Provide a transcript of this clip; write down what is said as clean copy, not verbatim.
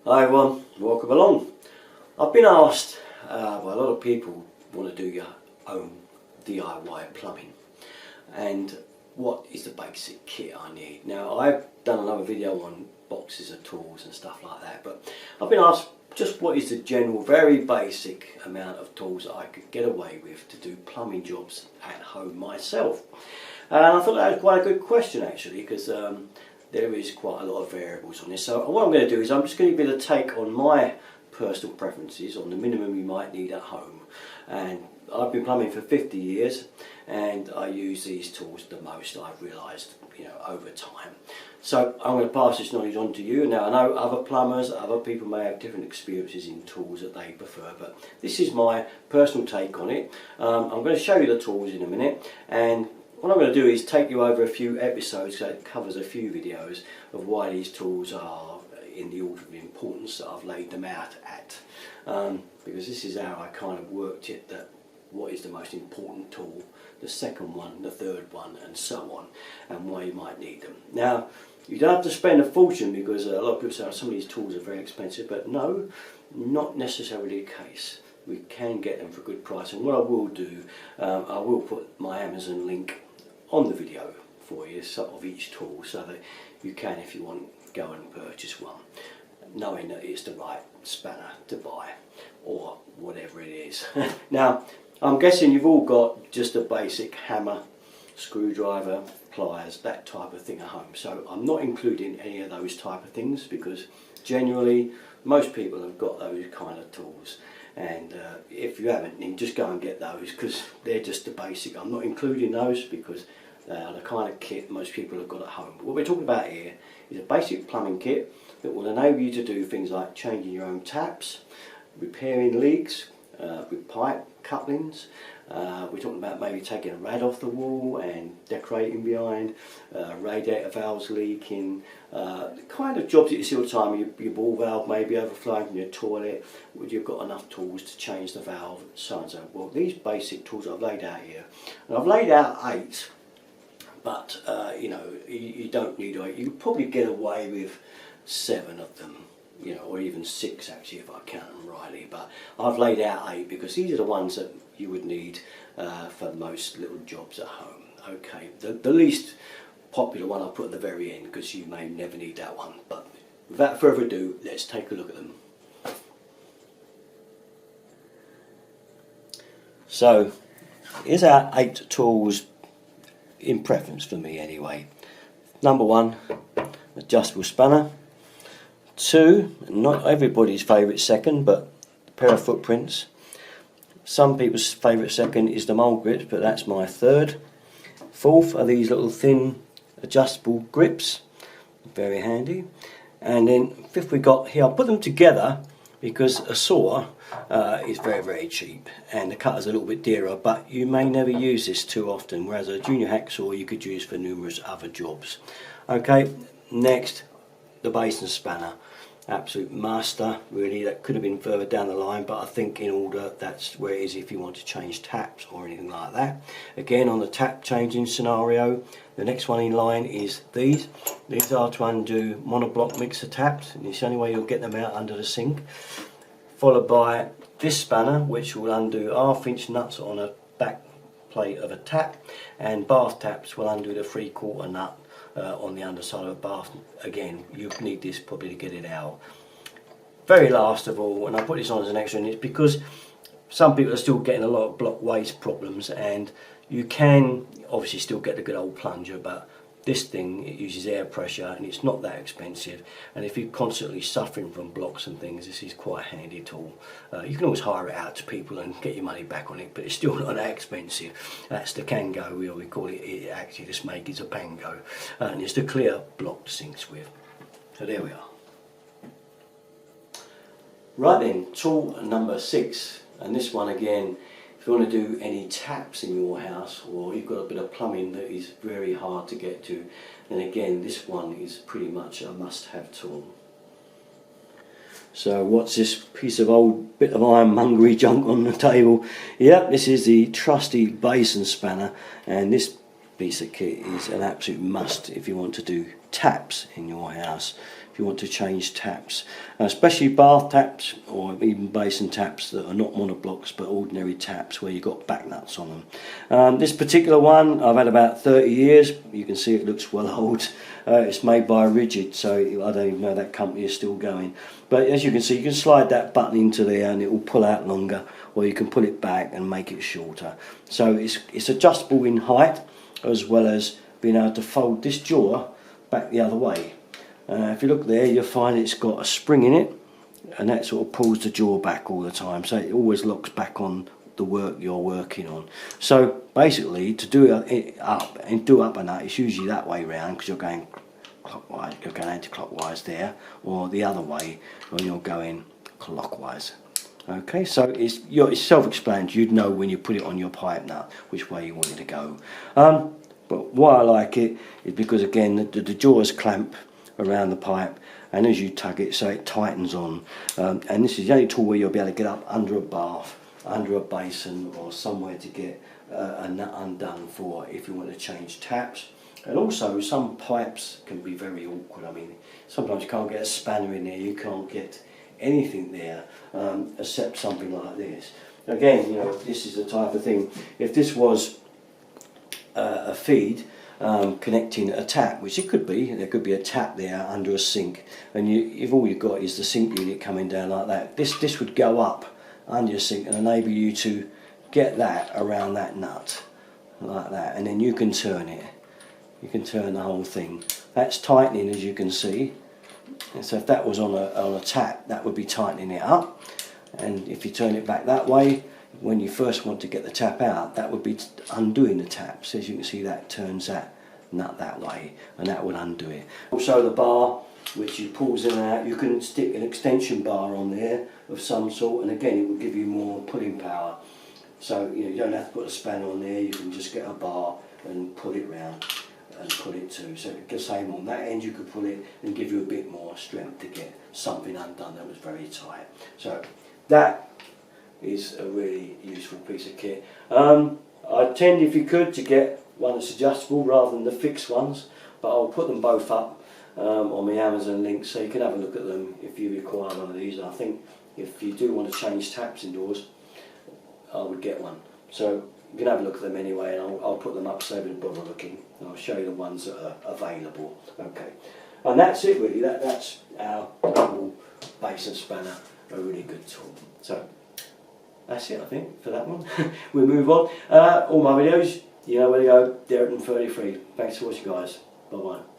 Hi everyone, welcome along. I've been asked by a lot of people want to do your own DIY plumbing and what is the basic kit I need. Now I've done another video on boxes of tools and stuff like that, but I've been asked just what is the general very basic amount of tools that I could get away with to do plumbing jobs at home myself. And I thought that was quite a good question actually, because there is quite a lot of variables on this. So what I'm going to do is I'm just going to give it a take on my personal preferences on the minimum you might need at home. And I've been plumbing for 50 years and I use these tools the most, I've realised, over time. So I'm going to pass this knowledge on to you. Now I know other plumbers, other people may have different experiences in tools that they prefer, but this is my personal take on it. I'm going to show you the tools in a minute, and what I'm going to do is take you over a few episodes, so it covers a few videos of why these tools are in the order of importance that I've laid them out at. Because this is how I kind of worked it, that what is the most important tool, the second one, the third one, and so on, and why you might need them. Now, you don't have to spend a fortune, because a lot of people say some of these tools are very expensive, but no, not necessarily the case. We can get them for a good price, and what I will do, I will put my Amazon link on the video for you, sort of each tool, so that you can, if you want, go and purchase one, knowing that it's the right spanner to buy, or whatever it is. Now, I'm guessing you've all got just a basic hammer, screwdriver, pliers, that type of thing at home. So I'm not including any of those type of things, because generally most people have got those kind of tools. And if you haven't, then just go and get those, because they're just the basic. I'm not including those because they are the kind of kit most people have got at home. But what we're talking about here is a basic plumbing kit that will enable you to do things like changing your own taps, repairing leaks with pipe couplings. We're talking about maybe taking a rad off the wall and decorating behind, radiator valves leaking, the kind of jobs that you see all the time. Your ball valve may be overflowing from your toilet, would you've got enough tools to change the valve, so and so. Well, these basic tools I've laid out here, and I've laid out 8, but you don't need 8. You could probably get away with 7 of them, or even 6 actually if I count them rightly, but I've laid out 8 because these are the ones that you would need for most little jobs at home. Okay, the least popular one I'll put at the very end, because you may never need that one, but without further ado, let's take a look at them. So here's our 8 tools in preference for me anyway. Number 1, adjustable spanner. 2, not everybody's favourite second, but a pair of footprints. Some people's favourite second is the mole grips, but that's my 3rd. 4th are these little thin adjustable grips, very handy. And then 5th we got here, I'll put them together because a saw is very, very cheap and the cutter's a little bit dearer, but you may never use this too often, whereas a junior hacksaw you could use for numerous other jobs. Okay, next, the basin spanner. Absolute master, really. That could have been further down the line, but I think in order that's where it is if you want to change taps or anything like that. Again, on the tap changing scenario, the next one in line is these. These are to undo monoblock mixer taps, and it's the only way you'll get them out under the sink. Followed by this spanner, which will undo 1/2 inch nuts on a back plate of a tap, and bath taps will undo the 3/4 nut on the underside of a bath. Again, you need this probably to get it out. Very last of all, and I put this on as an extra, and it's because some people are still getting a lot of block waste problems, and you can obviously still get the good old plunger, but this thing, it uses air pressure and it's not that expensive, and if you're constantly suffering from blocks and things, this is quite a handy tool. You can always hire it out to people and get your money back on it, but it's still not that expensive. That's the Kango, we call it actually, this make is a Pango, and it's the clear blocked sinks with. So there we are. Right then, tool number 6, and this one again, if you want to do any taps in your house, or you've got a bit of plumbing that is very hard to get to, then again this one is pretty much a must-have tool. So what's this piece of old bit of ironmongery junk on the table? Yep, this is the trusty basin spanner, and this piece of kit is an absolute must if you want to do taps in your house. if you want to change taps, especially bath taps or even basin taps that are not monoblocks but ordinary taps where you've got back nuts on them. This particular one I've had about 30 years. You can see it looks well old. It's made by Rigid, so I don't even know that company is still going. But as you can see, you can slide that button into there and it will pull out longer, or you can pull it back and make it shorter. So it's adjustable in height, as well as being able to fold this jaw back the other way. If you look there, you'll find it's got a spring in it, and that sort of pulls the jaw back all the time, so it always locks back on the work you're working on. So basically, to do it up and do up and that, it's usually that way round, because you're going clockwise, you're going anti-clockwise there, or the other way when you're going clockwise. Okay, so it's self-explanatory. You'd know when you put it on your pipe nut which way you want it to go. But why I like it is because, again, the jaws clamp around the pipe, and as you tug it, so it tightens on. And this is the only tool where you'll be able to get up under a bath, under a basin, or somewhere to get a nut undone for if you want to change taps. And also, some pipes can be very awkward. I mean, sometimes you can't get a spanner in there, you can't get anything there except something like this. Again, you know, this is the type of thing, if this was a feed connecting a tap, which it could be, there could be a tap there under a sink, and if all you've got is the sink unit coming down like that, this would go up under your sink and enable you to get that around that nut like that, and then you can turn it. You can turn the whole thing. That's tightening, as you can see. And so if that was on a tap, that would be tightening it up, and if you turn it back that way, when you first want to get the tap out, that would be undoing the tap. So as you can see, that turns that nut that way, and that would undo it. Also the bar, which you pulls in and out, you can stick an extension bar on there of some sort, and again it will give you more pulling power. So you don't have to put a spanner on there, you can just get a bar and pull it round and pull it too. So the same on that end, you could pull it and give you a bit more strength to get something undone that was very tight. So that is a really useful piece of kit. I tend, if you could, to get one that's adjustable rather than the fixed ones, but I'll put them both up on my Amazon link so you can have a look at them if you require one of these. I think if you do want to change taps indoors, I would get one. So you can have a look at them anyway, and I'll put them up so you don't bother looking. I'll show you the ones that are available. Okay, and that's it really. That's our double basin spanner, a really good tool. So that's it, I think, for that one. We'll move on. All my videos, you know where to go, Derek and 33. Thanks for watching, guys. Bye bye.